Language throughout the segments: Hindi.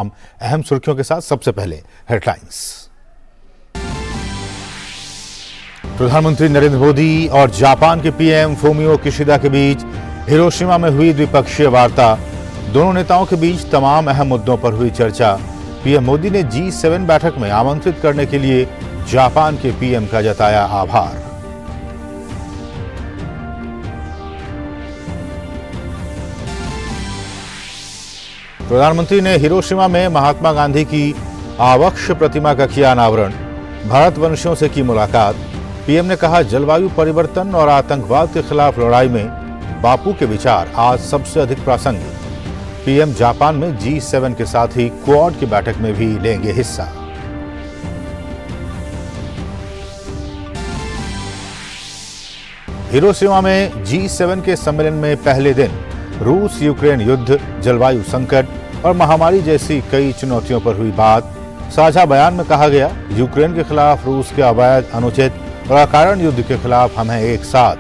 हम अहम सुर्खियों के साथ सबसे पहले हेडलाइंस। प्रधानमंत्री नरेंद्र मोदी और जापान के पीएम फूमियो किशिदा के बीच हिरोशिमा में हुई द्विपक्षीय वार्ता। दोनों नेताओं के बीच तमाम अहम मुद्दों पर हुई चर्चा। पीएम मोदी ने G7 बैठक में आमंत्रित करने के लिए जापान के पीएम का जताया आभार। प्रधानमंत्री ने हिरोशिमा में महात्मा गांधी की आवक्ष प्रतिमा का किया अनावरण। भारतवंशियों से की मुलाकात। पीएम ने कहा, जलवायु परिवर्तन और आतंकवाद के खिलाफ लड़ाई में बापू के विचार आज सबसे अधिक प्रासंगिक। पीएम जापान में G7 के साथ ही क्वाड की बैठक में भी लेंगे हिस्सा। हिरोशिमा में G7 के सम्मेलन में पहले दिन रूस यूक्रेन युद्ध, जलवायु संकट और महामारी जैसी कई चुनौतियों पर हुई बात। साझा बयान में कहा गया, यूक्रेन के खिलाफ रूस के अवैध, अनुचित और अकारण युद्ध के खिलाफ हम हैं एक साथ।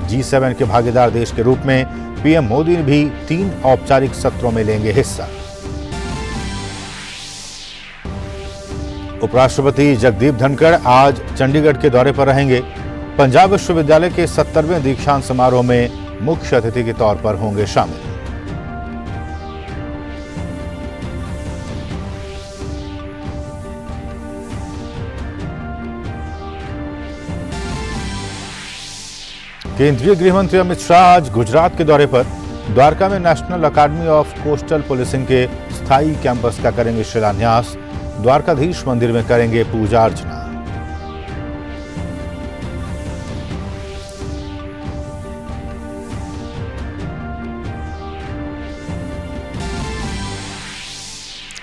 G7 के भागीदार देश के रूप में पीएम मोदी भी 3 औपचारिक सत्रों में लेंगे हिस्सा। उपराष्ट्रपति जगदीप धनखड़ आज चंडीगढ़ के दौरे पर रहेंगे। पंजाब विश्वविद्यालय के 70वें दीक्षांत समारोह में मुख्य अतिथि के तौर पर होंगे शामिल। केंद्रीय गृह मंत्री अमित शाह आज गुजरात के दौरे पर। द्वारका में national academy of coastal policing के स्थायी कैंपस का करेंगे शिलान्यास। द्वारकाधीश मंदिर में करेंगे पूजा अर्चना।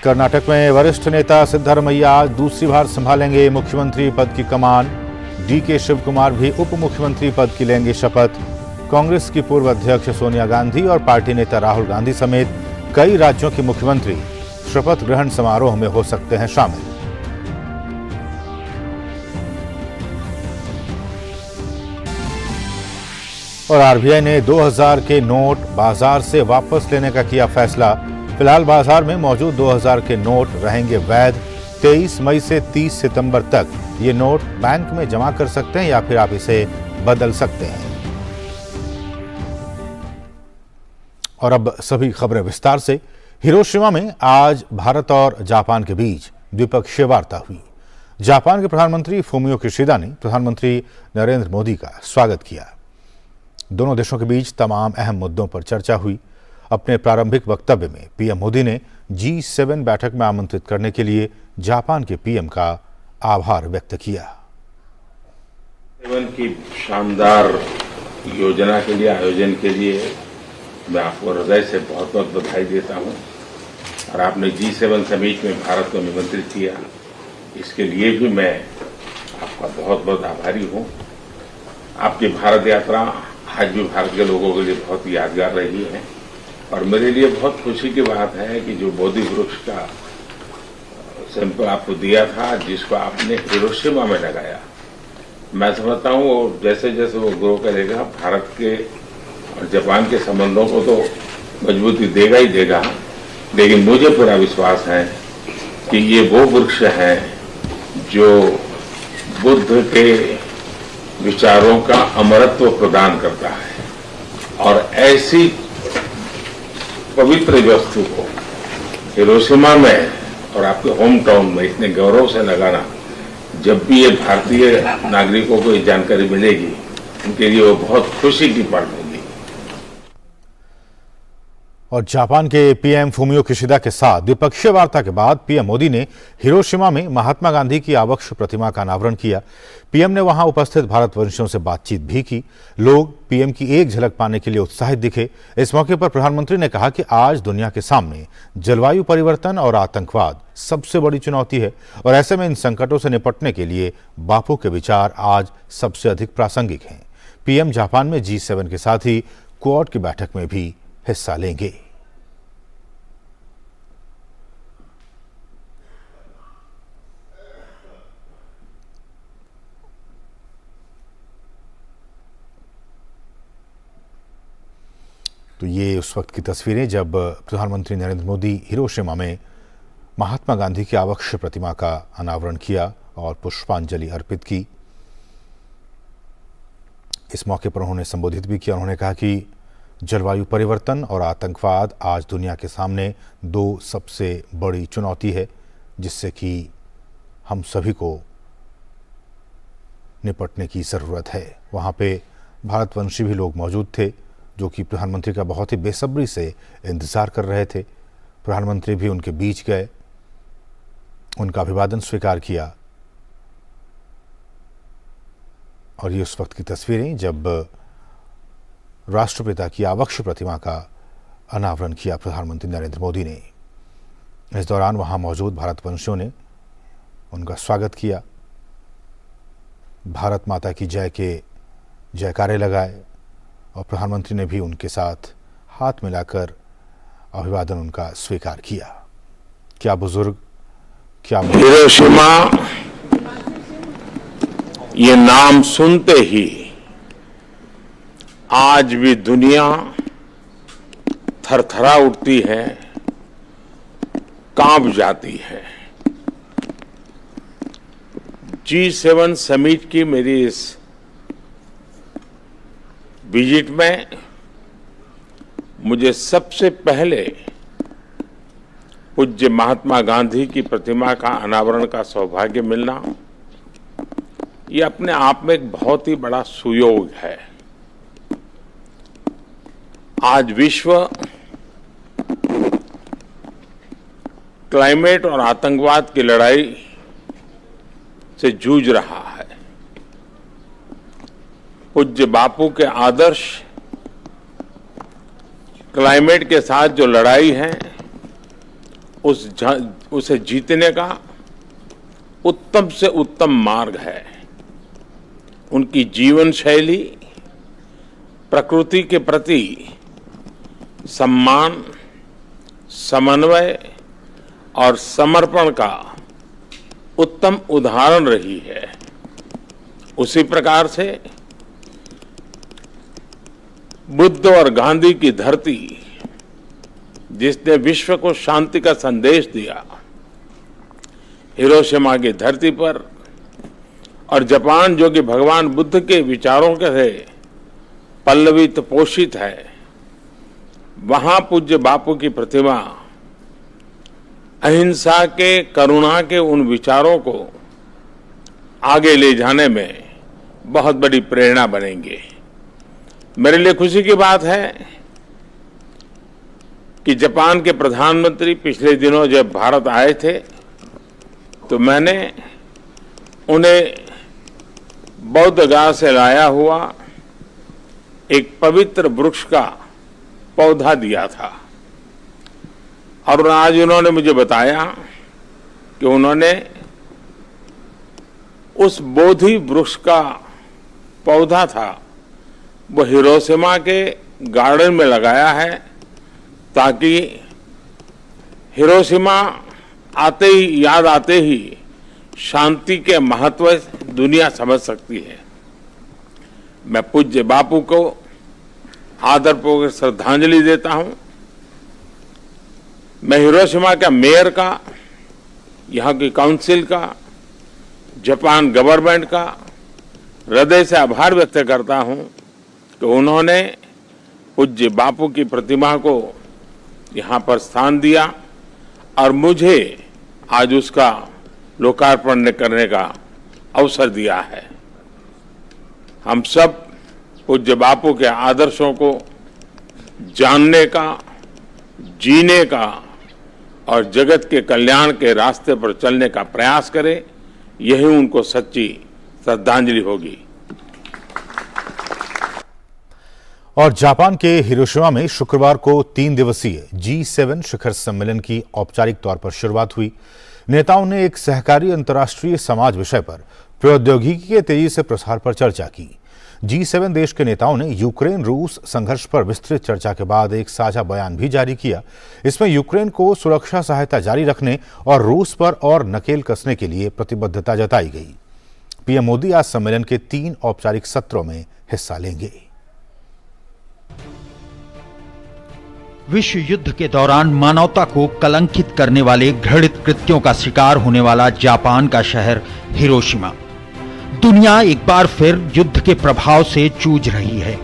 कर्नाटक में वरिष्ठ नेता सिद्धरमैया आज दूसरी बार संभालेंगे मुख्यमंत्री पद की कमान। डीके शिव कुमार भी उप मुख्यमंत्री पद की लेंगे शपथ। कांग्रेस की पूर्व अध्यक्ष सोनिया गांधी और पार्टी नेता राहुल गांधी समेत कई राज्यों के मुख्यमंत्री शपथ ग्रहण समारोह में हो सकते हैं शामिल। और आरबीआई ने 2000 के नोट बाजार से वापस लेने का किया फैसला। फिलहाल बाजार में मौजूद 2000 के नोट रहेंगे वैध। 23 मई से 30 सितंबर तक ये नोट बैंक में जमा कर सकते हैं या फिर आप इसे बदल सकते हैं। और अब सभी खबरें विस्तार से। हिरोशिमा में आज भारत और जापान के बीच द्विपक्षीय वार्ता हुई। जापान के प्रधानमंत्री फूमियो किशिदा ने प्रधानमंत्री नरेंद्र मोदी का स्वागत किया। दोनों देशों के बीच तमाम अहम मुद्दों पर चर्चा हुई। अपने प्रारंभिक वक्तव्य में पीएम मोदी ने G7 बैठक में आमंत्रित करने के लिए जापान के पीएम का आभार व्यक्त किया। G7 की शानदार योजना के लिए, आयोजन के लिए मैं आपको हृदय से बहुत बहुत बधाई देता हूं। और आपने G7 समिट में भारत को निमंत्रित किया, इसके लिए भी मैं आपका बहुत बहुत आभारी हूं। आपकी भारत यात्रा आज भी भारत के लोगों के लिए बहुत यादगार रही है। और मेरे लिए बहुत खुशी की बात है कि जो बोधि वृक्ष का सैंपल आपको दिया था, जिसको आपने हिरोशिमा में लगाया, मैं समझता हूं वो जैसे जैसे वो ग्रो करेगा, भारत के और जापान के संबंधों को तो मजबूती देगा ही देगा। लेकिन मुझे पूरा विश्वास है कि ये वो वृक्ष है जो बुद्ध के विचारों का अमरत्व प्रदान करता है। और ऐसी पवित्र वस्तु को हिरोशिमा में और आपके होम टाउन में इतने गौरव से लगाना, जब भी ये भारतीय नागरिकों को ये जानकारी मिलेगी, उनके लिए वो बहुत खुशी की पल होगी। और जापान के पीएम फूमियो किशिदा के साथ द्विपक्षीय वार्ता के बाद पीएम मोदी ने हिरोशिमा में महात्मा गांधी की आवक्ष प्रतिमा का अनावरण किया। पीएम ने वहां उपस्थित भारतवंशियों से बातचीत भी की। लोग पीएम की एक झलक पाने के लिए उत्साहित दिखे। इस मौके पर प्रधानमंत्री ने कहा कि आज दुनिया के सामने जलवायु परिवर्तन और आतंकवाद सबसे बड़ी चुनौती है और ऐसे में इन संकटों से निपटने के लिए बापू के विचार आज सबसे अधिक प्रासंगिक हैं। पीएम जापान में G7 के साथ ही क्वाड की बैठक में भी हिस्सा लेंगे। तो ये उस वक्त की तस्वीरें जब प्रधानमंत्री नरेंद्र मोदी हिरोशिमा में महात्मा गांधी की आदर्श प्रतिमा का अनावरण किया और पुष्पांजलि अर्पित की। इस मौके पर उन्होंने संबोधित भी किया। उन्होंने कहा कि जलवायु परिवर्तन और आतंकवाद आज दुनिया के सामने दो सबसे बड़ी चुनौती है, जिससे कि हम सभी को निपटने की ज़रूरत है। वहाँ पे भारतवंशी भी लोग मौजूद थे, जो कि प्रधानमंत्री का बहुत ही बेसब्री से इंतज़ार कर रहे थे। प्रधानमंत्री भी उनके बीच गए, उनका अभिवादन स्वीकार किया। और ये उस वक्त की तस्वीरें जब राष्ट्रपिता की आदर्श प्रतिमा का अनावरण किया प्रधानमंत्री नरेंद्र मोदी ने। इस दौरान वहां मौजूद भारतवंशियों ने उनका स्वागत किया, भारत माता की जय के जयकारे लगाए और प्रधानमंत्री ने भी उनके साथ हाथ मिलाकर अभिवादन उनका स्वीकार किया। क्या बुजुर्ग, क्या हिरोशिमा, ये नाम सुनते ही आज भी दुनिया थरथरा उठती है, कांप जाती है। G7 समिट की मेरी इस विजिट में मुझे सबसे पहले पूज्य महात्मा गांधी की प्रतिमा का अनावरण का सौभाग्य मिलना, ये अपने आप में एक बहुत ही बड़ा सुयोग है। आज विश्व क्लाइमेट और आतंकवाद की लड़ाई से जूझ रहा है। पूज्य बापू के आदर्श क्लाइमेट के साथ जो लड़ाई है, उसे जीतने का उत्तम से उत्तम मार्ग है। उनकी जीवन शैली प्रकृति के प्रति सम्मान, समन्वय और समर्पण का उत्तम उदाहरण रही है। उसी प्रकार से बुद्ध और गांधी की धरती, जिसने विश्व को शांति का संदेश दिया, हिरोशिमा की धरती पर, और जापान जो कि भगवान बुद्ध के विचारों के से पल्लवित पोषित है, वहां पूज्य बापू की प्रतिमा अहिंसा के, करुणा के उन विचारों को आगे ले जाने में बहुत बड़ी प्रेरणा बनेंगे। मेरे लिए खुशी की बात है कि जापान के प्रधानमंत्री पिछले दिनों जब भारत आए थे, तो मैंने उन्हें बौद्ध गया से लाया हुआ एक पवित्र वृक्ष का पौधा दिया था। और आज उन्होंने मुझे बताया कि उन्होंने उस बोधि वृक्ष का पौधा था, वो हिरोशिमा के गार्डन में लगाया है, ताकि हिरोशिमा याद आते ही शांति के महत्व दुनिया समझ सकती है। मैं पूज्य बापू को आदरपूर्वक श्रद्धांजलि देता हूं। मैं हिरोशिमा का मेयर का, यहाँ की काउंसिल का, जापान गवर्नमेंट का हृदय से आभार व्यक्त करता हूं कि उन्होंने पूज्य बापू की प्रतिमा को यहाँ पर स्थान दिया और मुझे आज उसका लोकार्पण करने का अवसर दिया है। हम सब पूज्य बापू के आदर्शों को जानने का, जीने का और जगत के कल्याण के रास्ते पर चलने का प्रयास करें, यही उनको सच्ची श्रद्धांजलि होगी। और जापान के हिरोशिमा में शुक्रवार को 3 दिवसीय G7 शिखर सम्मेलन की औपचारिक तौर पर शुरुआत हुई। नेताओं ने एक सहकारी अंतर्राष्ट्रीय समाज विषय पर प्रौद्योगिकी के तेजी से प्रसार पर चर्चा की। G7 देश के नेताओं ने यूक्रेन रूस संघर्ष पर विस्तृत चर्चा के बाद एक साझा बयान भी जारी किया। इसमें यूक्रेन को सुरक्षा सहायता जारी रखने और रूस पर और नकेल कसने के लिए प्रतिबद्धता जताई गई। पीएम मोदी आज सम्मेलन के 3 औपचारिक सत्रों में हिस्सा लेंगे। विश्व युद्ध के दौरान मानवता को कलंकित करने वाले घृणित कृत्यों का शिकार होने वाला जापान का शहर हिरोशिमा। दुनिया एक बार फिर युद्ध के प्रभाव से जूझ रही है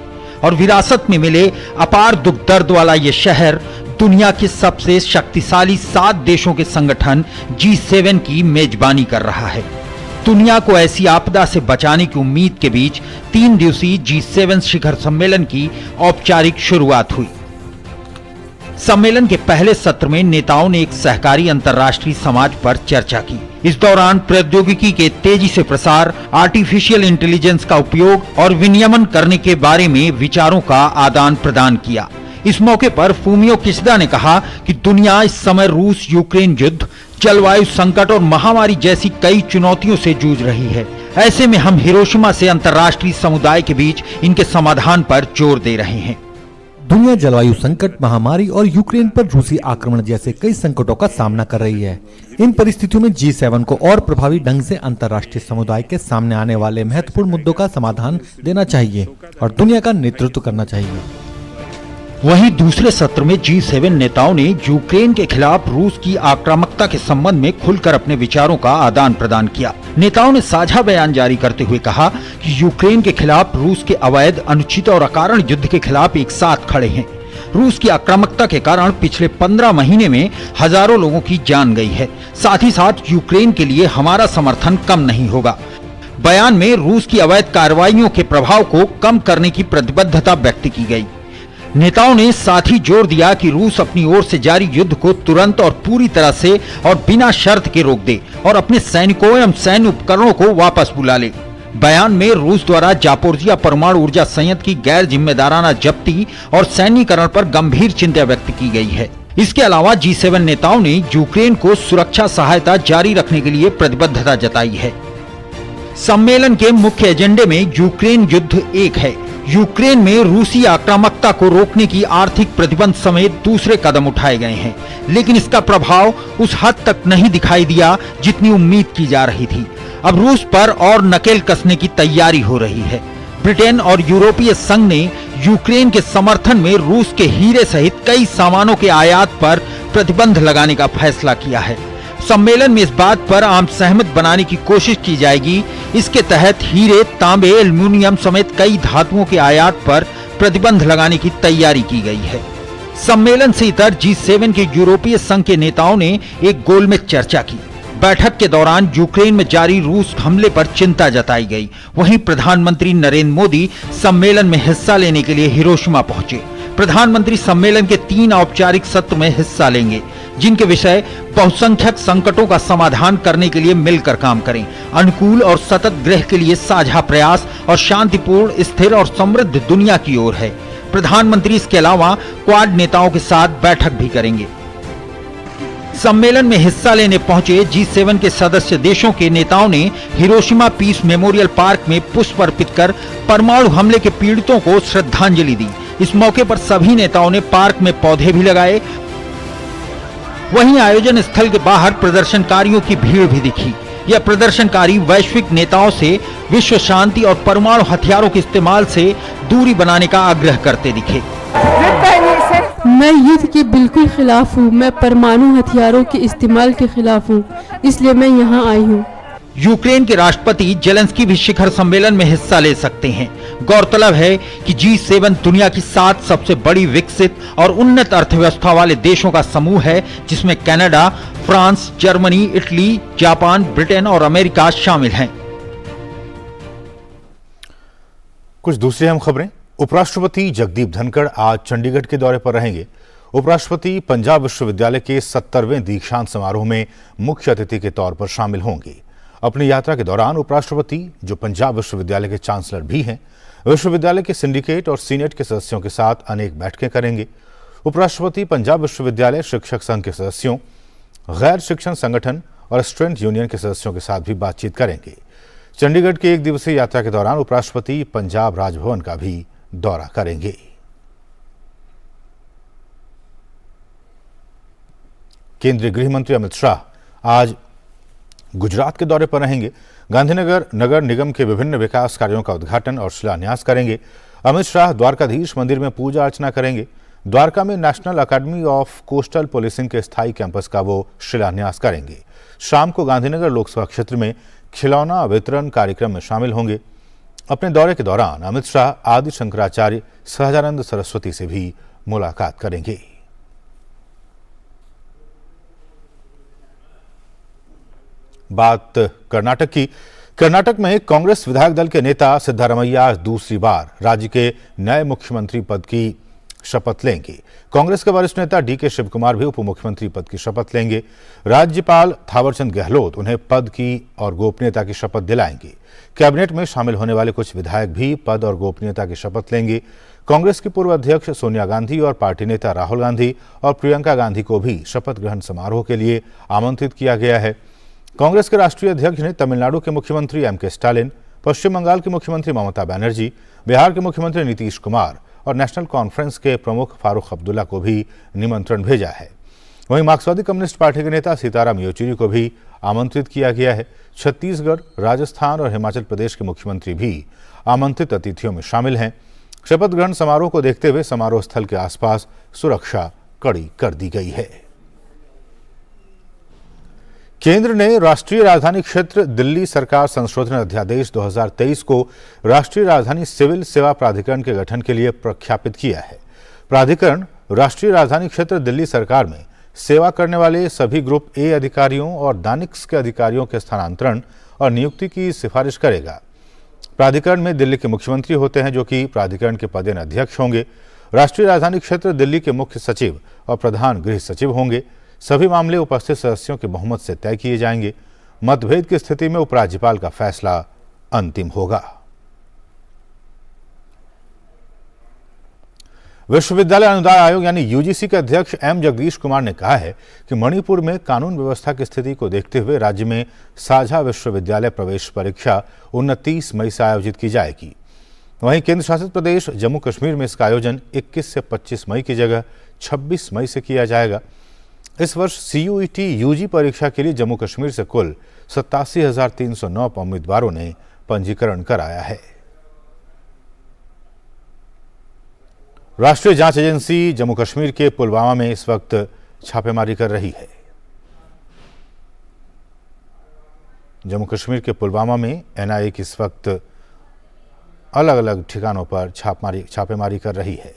और विरासत में मिले अपार दुख दर्द वाला यह शहर दुनिया के सबसे शक्तिशाली 7 देशों के संगठन G7 की मेजबानी कर रहा है। दुनिया को ऐसी आपदा से बचाने की उम्मीद के बीच 3 दिवसीय G7 शिखर सम्मेलन की औपचारिक शुरुआत हुई। सम्मेलन के पहले सत्र में नेताओं ने एक सहकारी अंतर्राष्ट्रीय समाज पर चर्चा की। इस दौरान प्रौद्योगिकी के तेजी से प्रसार, आर्टिफिशियल इंटेलिजेंस का उपयोग और विनियमन करने के बारे में विचारों का आदान प्रदान किया। इस मौके पर फूमियो किशिदा ने कहा कि दुनिया इस समय रूस यूक्रेन युद्ध, जलवायु संकट और महामारी जैसी कई चुनौतियों से जूझ रही है। ऐसे में हम हिरोशिमा से अंतर्राष्ट्रीय समुदाय के बीच इनके समाधान पर जोर दे रहे हैं। दुनिया जलवायु संकट, महामारी और यूक्रेन पर रूसी आक्रमण जैसे कई संकटों का सामना कर रही है। इन परिस्थितियों में G7 को और प्रभावी ढंग से अंतर्राष्ट्रीय समुदाय के सामने आने वाले महत्वपूर्ण मुद्दों का समाधान देना चाहिए और दुनिया का नेतृत्व करना चाहिए। वहीं दूसरे सत्र में G7 नेताओं ने यूक्रेन के खिलाफ रूस की आक्रामकता के संबंध में खुलकर अपने विचारों का आदान प्रदान किया। नेताओं ने साझा बयान जारी करते हुए कहा कि यूक्रेन के खिलाफ रूस के अवैध, अनुचित और अकारण युद्ध के खिलाफ एक साथ खड़े हैं। रूस की आक्रामकता के कारण पिछले 15 महीने में हजारों लोगों की जान गई है। साथ ही साथ यूक्रेन के लिए हमारा समर्थन कम नहीं होगा। बयान में रूस की अवैध कार्रवाइयों के प्रभाव को कम करने की प्रतिबद्धता व्यक्त की गई। नेताओं ने साथ ही जोर दिया कि रूस अपनी ओर से जारी युद्ध को तुरंत और पूरी तरह से और बिना शर्त के रोक दे और अपने सैनिकों एवं सैन्य उपकरणों को वापस बुला ले। बयान में रूस द्वारा जापोरिजिया परमाणु ऊर्जा संयंत्र की गैर जिम्मेदाराना जब्ती और सैन्यकरण पर गंभीर चिंता व्यक्त की गई है। इसके अलावा G7 नेताओं ने यूक्रेन को सुरक्षा सहायता जारी रखने के लिए प्रतिबद्धता जताई है। सम्मेलन के मुख्य एजेंडे में यूक्रेन युद्ध एक है। यूक्रेन में रूसी आक्रामकता को रोकने की आर्थिक प्रतिबंध समेत दूसरे कदम उठाए गए हैं, लेकिन इसका प्रभाव उस हद तक नहीं दिखाई दिया जितनी उम्मीद की जा रही थी। अब रूस पर और नकेल कसने की तैयारी हो रही है। ब्रिटेन और यूरोपीय संघ ने यूक्रेन के समर्थन में रूस के हीरे सहित कई सामानों के आयात पर प्रतिबंध लगाने का फैसला किया है। सम्मेलन में इस बात पर आम सहमत बनाने की कोशिश की जाएगी। इसके तहत हीरे, तांबे, एल्युमिनियम समेत कई धातुओं के आयात पर प्रतिबंध लगाने की तैयारी की गई है। सम्मेलन से इतर G7 के यूरोपीय संघ के नेताओं ने एक गोलमेज चर्चा की। बैठक के दौरान यूक्रेन में जारी रूस हमले पर चिंता जताई गई। वहीं प्रधानमंत्री नरेंद्र मोदी सम्मेलन में हिस्सा लेने के लिए हिरोशिमा पहुंचे। प्रधानमंत्री सम्मेलन के 3 औपचारिक सत्र में हिस्सा लेंगे, जिनके विषय बहुसंख्यक संकटों का समाधान करने के लिए मिलकर काम करें, अनुकूल और सतत गृह के लिए साझा प्रयास और शांतिपूर्ण, स्थिर और समृद्ध दुनिया की ओर है। प्रधानमंत्री इसके अलावा क्वाड नेताओं के साथ बैठक भी करेंगे। सम्मेलन में हिस्सा लेने पहुंचे G7 के सदस्य देशों के नेताओं ने हिरोशिमा पीस मेमोरियल पार्क में पुष्प अर्पित कर परमाणु हमले के पीड़ितों को श्रद्धांजलि दी। इस मौके पर सभी नेताओं ने पार्क में पौधे भी लगाए। वहीं आयोजन स्थल के बाहर प्रदर्शनकारियों की भीड़ भी दिखी। यह प्रदर्शनकारी वैश्विक नेताओं से विश्व शांति और परमाणु हथियारों के इस्तेमाल से दूरी बनाने का आग्रह करते दिखे। मैं युद्ध के बिल्कुल खिलाफ हूँ। मैं परमाणु हथियारों के इस्तेमाल के खिलाफ हूँ, इसलिए मैं यहाँ आई हूँ। यूक्रेन के राष्ट्रपति जेलेंस्की भी शिखर सम्मेलन में हिस्सा ले सकते हैं। गौरतलब है कि G7 दुनिया की 7 सबसे बड़ी विकसित और उन्नत अर्थव्यवस्था वाले देशों का समूह है, जिसमें Canada, France, Germany, Italy, Japan, Britain और अमेरिका शामिल हैं। कुछ दूसरी अहम खबरें। उपराष्ट्रपति जगदीप धनखड़ आज चंडीगढ़ के दौरे पर रहेंगे। उपराष्ट्रपति पंजाब विश्वविद्यालय के 70वें दीक्षांत समारोह में मुख्य अतिथि के तौर पर शामिल होंगे। अपनी यात्रा के दौरान उपराष्ट्रपति, जो पंजाब विश्वविद्यालय के चांसलर भी हैं, विश्वविद्यालय के सिंडिकेट और सीनेट के सदस्यों के साथ अनेक बैठकें करेंगे। उपराष्ट्रपति पंजाब विश्वविद्यालय शिक्षक संघ के सदस्यों, गैर शिक्षण संगठन और स्टूडेंट यूनियन के सदस्यों के साथ भी बातचीत करेंगे। चंडीगढ़ की 1 दिवसीय यात्रा के दौरान उपराष्ट्रपति पंजाब राजभवन का भी दौरा करेंगे। केंद्रीय गृह मंत्री अमित शाह आज गुजरात के दौरे पर रहेंगे। गांधीनगर नगर निगम के विभिन्न विकास कार्यों का उद्घाटन और शिलान्यास करेंगे। अमित शाह द्वारकाधीश मंदिर में पूजा अर्चना करेंगे। द्वारका में national academy of coastal policing के स्थायी कैंपस का वो शिलान्यास करेंगे। शाम को गांधीनगर लोकसभा क्षेत्र में खिलौना वितरण कार्यक्रम में शामिल होंगे। अपने दौरे के दौरान अमित शाह आदि शंकराचार्य सहजानंद सरस्वती से भी मुलाकात करेंगे। बात कर्नाटक की। कर्नाटक में कांग्रेस विधायक दल के नेता सिद्धारमैया आज दूसरी बार राज्य के नए मुख्यमंत्री पद की शपथ लेंगे। कांग्रेस के वरिष्ठ नेता डीके शिवकुमार भी उप मुख्यमंत्री पद की शपथ लेंगे। राज्यपाल थावरचंद गहलोत उन्हें पद की और गोपनीयता की शपथ दिलाएंगे। कैबिनेट में शामिल होने वाले कुछ विधायक भी पद और गोपनीयता की शपथ लेंगे। कांग्रेस की पूर्व अध्यक्ष सोनिया गांधी और पार्टी नेता राहुल गांधी और प्रियंका गांधी को भी शपथ ग्रहण समारोह के लिए आमंत्रित किया गया है। कांग्रेस के राष्ट्रीय अध्यक्ष ने तमिलनाडु के मुख्यमंत्री एम के स्टालिन, पश्चिम बंगाल के मुख्यमंत्री ममता बनर्जी, बिहार के मुख्यमंत्री नीतीश कुमार और नेशनल कॉन्फ्रेंस के प्रमुख फारूक अब्दुल्ला को भी निमंत्रण भेजा है। वहीं मार्क्सवादी कम्युनिस्ट पार्टी के नेता सीताराम येचुरी को भी आमंत्रित किया गया है। छत्तीसगढ़, राजस्थान और हिमाचल प्रदेश के मुख्यमंत्री भी आमंत्रित अतिथियों में शामिल हैं। शपथ ग्रहण समारोह को देखते हुए समारोह स्थल के आसपास सुरक्षा कड़ी कर दी गई है। केंद्र ने राष्ट्रीय राजधानी क्षेत्र दिल्ली सरकार संशोधन अध्यादेश 2023 को राष्ट्रीय राजधानी सिविल सेवा प्राधिकरण के गठन के लिए प्रख्यापित किया है। प्राधिकरण राष्ट्रीय राजधानी क्षेत्र दिल्ली सरकार में सेवा करने वाले सभी ग्रुप ए अधिकारियों और दानिक्स के अधिकारियों के स्थानांतरण और नियुक्ति की सिफारिश करेगा। प्राधिकरण में दिल्ली के मुख्यमंत्री होते हैं, जो कि प्राधिकरण के पदेन अध्यक्ष होंगे। राष्ट्रीय राजधानी क्षेत्र दिल्ली के मुख्य सचिव और प्रधान गृह सचिव होंगे। सभी मामले उपस्थित सदस्यों के बहुमत से तय किए जाएंगे। मतभेद की स्थिति में उपराज्यपाल का फैसला अंतिम होगा। विश्वविद्यालय अनुदान आयोग यानी यूजीसी के अध्यक्ष एम जगदीश कुमार ने कहा है कि मणिपुर में कानून व्यवस्था की स्थिति को देखते हुए राज्य में साझा विश्वविद्यालय प्रवेश परीक्षा 29 मई से आयोजित की जाएगी। वहीं केंद्र शासित प्रदेश जम्मू कश्मीर में इसका आयोजन 21 से 25 मई की जगह 26 मई से किया जाएगा। इस वर्ष सीयूईटी यूजी परीक्षा के लिए जम्मू कश्मीर से कुल 87,309 उम्मीदवारों ने पंजीकरण कराया है। राष्ट्रीय जांच एजेंसी जम्मू कश्मीर के पुलवामा में इस वक्त छापेमारी कर रही है। जम्मू कश्मीर के पुलवामा में एनआईए की इस वक्त अलग अलग ठिकानों पर छापेमारी कर रही है।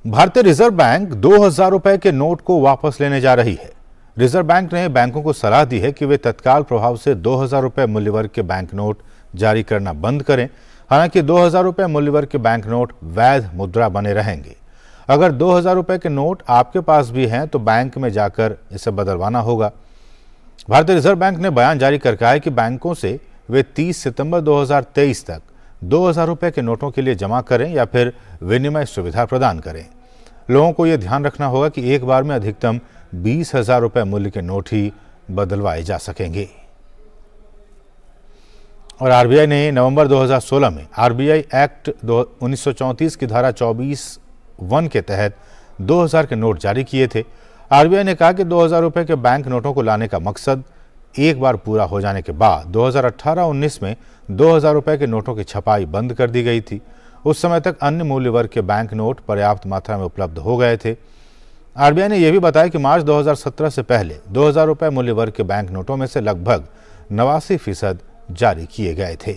भारतीय रिजर्व बैंक 2,000 रुपए के नोट को वापस लेने जा रही है। रिजर्व बैंक ने बैंकों को सलाह दी है कि वे तत्काल प्रभाव से 2,000 रुपए मूल्य वर्ग के बैंक नोट जारी करना बंद करें। हालांकि 2,000 रुपए मूल्य वर्ग के बैंक नोट वैध मुद्रा बने रहेंगे। अगर 2,000 रुपए के नोट आपके पास भी हैं तो बैंक में जाकर इसे बदलवाना होगा। भारतीय रिजर्व बैंक ने बयान जारी कर कहा है कि बैंकों से वे 30 सितंबर 2023 तक 2,000 रुपए के नोटों के लिए जमा करें या फिर विनिमय सुविधा प्रदान करें। लोगों को यह ध्यान रखना होगा कि एक बार में अधिकतम 20,000 रुपए मूल्य के नोट ही बदलवाए जा सकेंगे। और आरबीआई ने नवंबर 2016 में आरबीआई एक्ट 1934 की धारा 24(1) के तहत 2,000 के नोट जारी किए थे। आरबीआई ने कहा कि 2,000 रुपए के बैंक नोटों को लाने का मकसद एक बार पूरा हो जाने के बाद 2018-19 में 2,000 रुपए के नोटों की छपाई बंद कर दी गई थी। उस समय तक अन्य मूल्य वर्ग के बैंक नोट पर्याप्त मात्रा में उपलब्ध हो गए थे। आरबीआई ने यह भी बताया कि मार्च 2017 से पहले 2,000 रुपए मूल्य वर्ग के बैंक नोटों में से लगभग 89% जारी किए गए थे।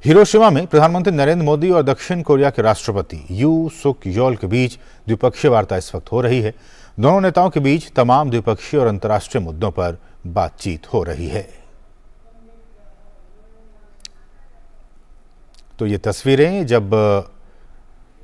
हिरोशिमा में प्रधानमंत्री नरेंद्र मोदी और दक्षिण कोरिया के राष्ट्रपति यू सुक योल के बीच द्विपक्षीय वार्ता इस वक्त हो रही है। दोनों नेताओं के बीच तमाम द्विपक्षीय और अंतर्राष्ट्रीय मुद्दों पर बातचीत हो रही है। तो ये तस्वीरें जब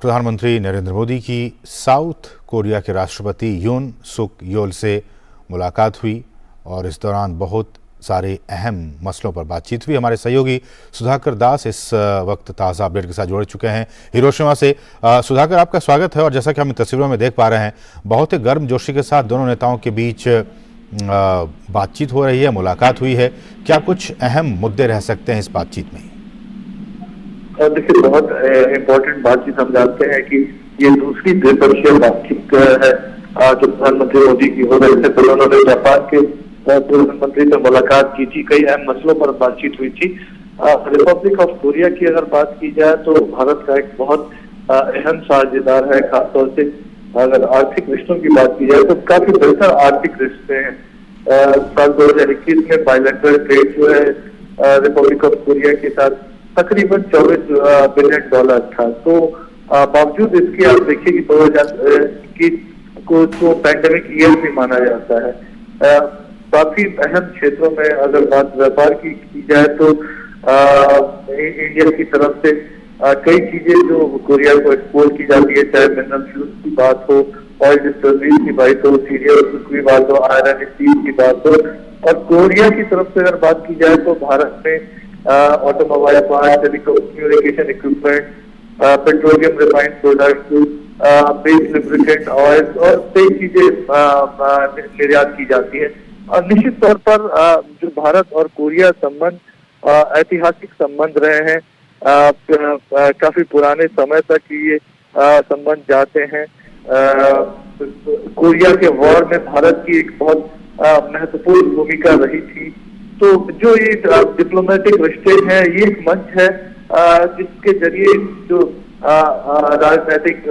प्रधानमंत्री नरेंद्र मोदी की साउथ कोरिया के राष्ट्रपति यून सुक योल से मुलाकात हुई और इस दौरान बहुत सारे अहम मसलों पर बातचीत हुई। हमारे सहयोगी सुधाकर दास इस वक्त ताज़ा अपडेट के साथ जुड़ चुके हैं हिरोशिमा से। सुधाकर, आपका स्वागत है। और जैसा कि हम तस्वीरों में देख पा रहे हैं, बहुत ही गर्मजोशी के साथ दोनों नेताओं के बीच बातचीत हो रही है, मुलाकात हुई है। क्या कुछ अहम मुद्दे रह सकते हैं इस बातचीत में? देखिए, बहुत इम्पोर्टेंट बातचीत हम जानते हैं कि ये दूसरी द्विपक्षीय बातचीत है जो प्रधानमंत्री मोदी की हो रही, इससे पहले उन्होंने जापान के प्रधानमंत्री से मुलाकात की थी, कई अहम मसलों पर बातचीत हुई थी। रिपब्लिक ऑफ कोरिया की अगर बात की जाए तो भारत का एक बहुत अहम साझेदार है, खासतौर से अगर आर्थिक रिश्तों की बात की जाए तो काफी बेहतर आर्थिक रिश्ते हैं। साल 2021 में बायलैटरल ट्रेड जो है रिपब्लिक ऑफ कोरिया के साथ तकरीबन $24 बिलियन था। तो बावजूद इसके आप देखिए कि 2021 को पैंडेमिक ईयर भी माना जाता है। काफी अहम क्षेत्रों में अगर बात व्यापार की जाए तो इंडिया की तरफ से कई चीजें जो कोरिया को एक्सपोर्ट की जाती है, चाहे मिनरल फ्यूल्स की बात हो, ऑयल डिस्टिलरीज की बात हो, सीरियल्स की बात हो, आयरन स्टील की बात हो। और कोरिया की तरफ से अगर बात की जाए तो भारत में automobile part, telecommunication equipment, petroleum refined product, base lubricant oil और कई चीजें निर्यात की जाती है। और निश्चित तौर पर जो भारत और कोरिया संबंध ऐतिहासिक संबंध रहे हैं, काफी पुराने समय तक ये संबंध जाते हैं। कोरिया के वॉर में भारत की एक बहुत महत्वपूर्ण भूमिका रही थी। तो जो ये डिप्लोमेटिक रिश्ते हैं, ये एक मंच है जिसके जरिए जो राजनीतिक,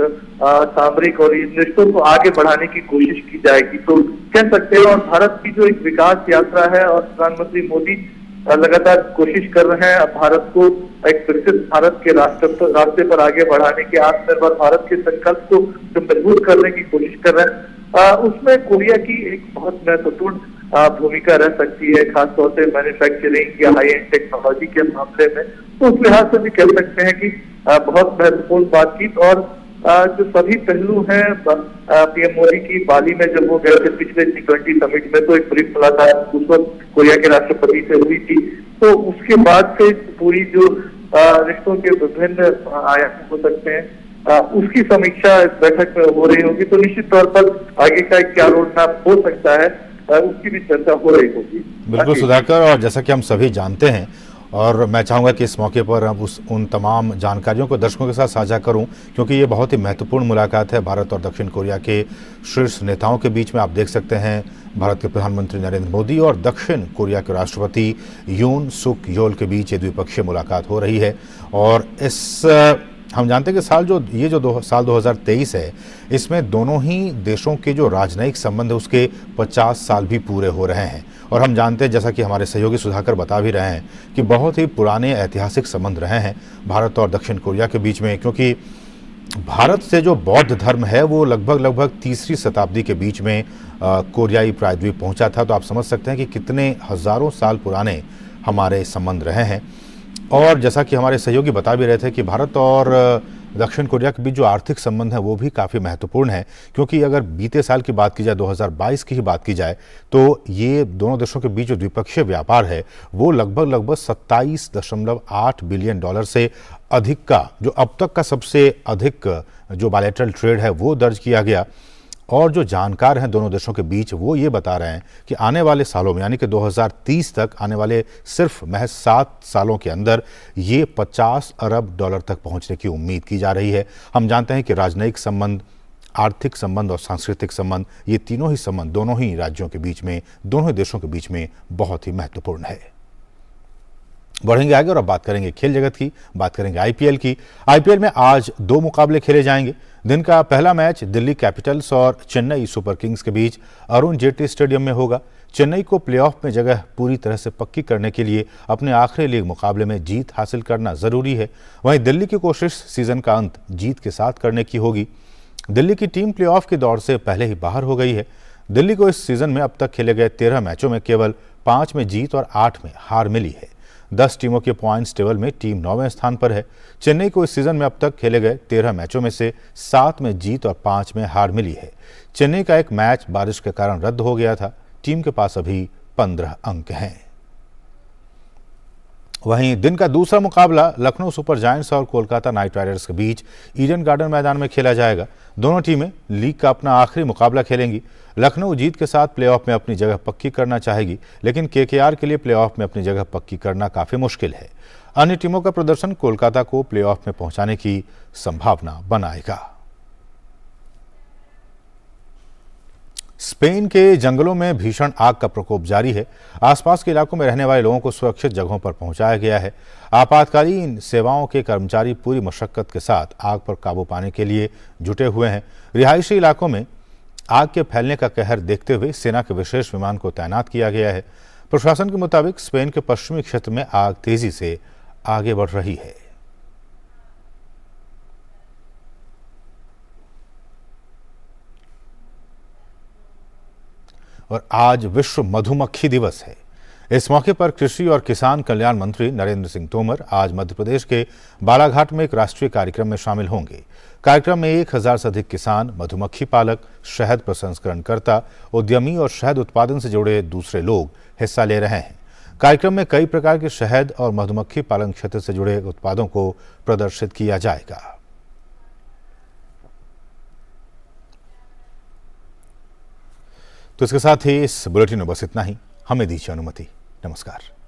सामरिक और इन रिश्तों को आगे बढ़ाने की कोशिश की जाएगी। तो कह सकते हैं, और भारत की जो एक विकास यात्रा है और प्रधानमंत्री मोदी लगातार कोशिश कर रहे हैं भारत को एक विकसित भारत के रास्ते पर आगे बढ़ाने के, आत्मनिर्भर भारत के संकल्प को जो मजबूत करने की कोशिश कर रहे हैं, उसमें कोरिया की एक बहुत महत्वपूर्ण भूमिका रह सकती है, खासतौर से मैन्युफैक्चरिंग या हाई एंड टेक्नोलॉजी के मामले में। तो उस लिहाज से भी कह सकते हैं कि बहुत महत्वपूर्ण बातचीत और जो सभी पहलू हैं पीएम मोदी की बाली में जब वो गए थे पिछले G20 समिट में, तो एक ब्रीफ मुलाकात उस वक्त कोरिया के राष्ट्रपति से हुई थी। तो उसके बाद से पूरी जो रिश्तों के विभिन्न आयाम हो सकते हैं, उसकी समीक्षा इस बैठक में हो रही होगी। तो निश्चित तौर पर आगे का क्या रोड मैप हो सकता है, उसकी भी चर्चा हो रही होगी। बिल्कुल सुधाकर, और जैसा कि हम सभी जानते हैं, और मैं चाहूँगा कि इस मौके पर अब उन तमाम जानकारियों को दर्शकों के साथ साझा करूं, क्योंकि ये बहुत ही महत्वपूर्ण मुलाकात है भारत और दक्षिण कोरिया के शीर्ष नेताओं के बीच में। आप देख सकते हैं भारत के प्रधानमंत्री नरेंद्र मोदी और दक्षिण कोरिया के राष्ट्रपति यून सुक योल के बीच ये द्विपक्षीय मुलाकात हो रही है। और हम जानते हैं कि साल 2023 है, इसमें दोनों ही देशों के जो राजनयिक संबंध है उसके 50 साल भी पूरे हो रहे हैं। और हम जानते हैं, जैसा कि हमारे सहयोगी सुधाकर बता भी रहे हैं, कि बहुत ही पुराने ऐतिहासिक संबंध रहे हैं भारत और दक्षिण कोरिया के बीच में, क्योंकि भारत से जो बौद्ध धर्म है वो लगभग तीसरी शताब्दी के बीच में कोरियाई प्रायद्वीप पहुंचा था। तो आप समझ सकते हैं कि कितने हजारों साल पुराने हमारे संबंध रहे हैं। और जैसा कि हमारे सहयोगी बता भी रहे थे कि भारत और दक्षिण कोरिया के बीच जो आर्थिक संबंध है वो भी काफ़ी महत्वपूर्ण है, क्योंकि अगर बीते साल की बात की जाए, 2022 की ही बात की जाए, तो ये दोनों देशों के बीच जो द्विपक्षीय व्यापार है वो लगभग 27.8 बिलियन डॉलर से अधिक का, जो अब तक का सबसे अधिक जो बायलैटरल ट्रेड है वो दर्ज किया गया। और जो जानकार हैं दोनों देशों के बीच, वो ये बता रहे हैं कि आने वाले सालों में, यानी कि 2030 तक, आने वाले सिर्फ महज 7 सालों के अंदर ये $50 अरब तक पहुंचने की उम्मीद की जा रही है। हम जानते हैं कि राजनयिक संबंध, आर्थिक संबंध और सांस्कृतिक संबंध, ये तीनों ही संबंध दोनों ही राज्यों के बीच में, दोनों ही देशों के बीच में बहुत ही महत्वपूर्ण है। बढ़ेंगे आगे और अब बात करेंगे खेल जगत की, बात करेंगे आईपीएल की। आईपीएल में आज 2 मुकाबले खेले जाएंगे। दिन का पहला मैच दिल्ली कैपिटल्स और चेन्नई सुपर किंग्स के बीच अरुण जेटली स्टेडियम में होगा। चेन्नई को प्लेऑफ में जगह पूरी तरह से पक्की करने के लिए अपने आखिरी लीग मुकाबले में जीत हासिल करना जरूरी है। वहीं दिल्ली की कोशिश सीजन का अंत जीत के साथ करने की होगी। दिल्ली की टीम प्लेऑफ की दौड़ से पहले ही बाहर हो गई है। दिल्ली को इस सीजन में अब तक खेले गए 13 मैचों में केवल 5 में जीत और 8 में हार मिली है। 10 टीमों के पॉइंट्स टेबल में टीम 9वें स्थान पर है। चेन्नई को इस सीजन में अब तक खेले गए 13 मैचों में से 7 में जीत और 5 में हार मिली है। चेन्नई का एक मैच बारिश के कारण रद्द हो गया था। टीम के पास अभी 15 अंक हैं। वहीं दिन का दूसरा मुकाबला लखनऊ सुपर जायंट्स और कोलकाता नाइट राइडर्स के बीच ईडन गार्डन मैदान में खेला जाएगा। दोनों टीमें लीग का अपना आखिरी मुकाबला खेलेंगी। लखनऊ जीत के साथ प्लेऑफ में अपनी जगह पक्की करना चाहेगी, लेकिन केकेआर के लिए प्लेऑफ में अपनी जगह पक्की करना काफी मुश्किल है। अन्य टीमों का प्रदर्शन कोलकाता को प्लेऑफ में पहुंचाने की संभावना बनाएगा। स्पेन के जंगलों में भीषण आग का प्रकोप जारी है। आसपास के इलाकों में रहने वाले लोगों को सुरक्षित जगहों पर पहुंचाया गया है। आपातकालीन सेवाओं के कर्मचारी पूरी मशक्कत के साथ आग पर काबू पाने के लिए जुटे हुए हैं। रिहायशी इलाकों में आग के फैलने का कहर देखते हुए सेना के विशेष विमान को तैनात किया गया है। प्रशासन के मुताबिक स्पेन के पश्चिमी क्षेत्र में आग तेजी से आगे बढ़ रही है। और आज विश्व मधुमक्खी दिवस है। इस मौके पर कृषि और किसान कल्याण मंत्री नरेंद्र सिंह तोमर आज मध्य प्रदेश के बालाघाट में एक राष्ट्रीय कार्यक्रम में शामिल होंगे। कार्यक्रम में 1000 से अधिक किसान, मधुमक्खी पालक, शहद प्रसंस्करणकर्ता, उद्यमी और शहद उत्पादन से जुड़े दूसरे लोग हिस्सा ले रहे हैं। कार्यक्रम में कई प्रकार के शहद और मधुमक्खी पालन क्षेत्र से जुड़े उत्पादों को प्रदर्शित किया जाएगा। तो इसके साथ ही इस बुलेटिन में बस इतना ही। हमें दीजिए अनुमति। नमस्कार।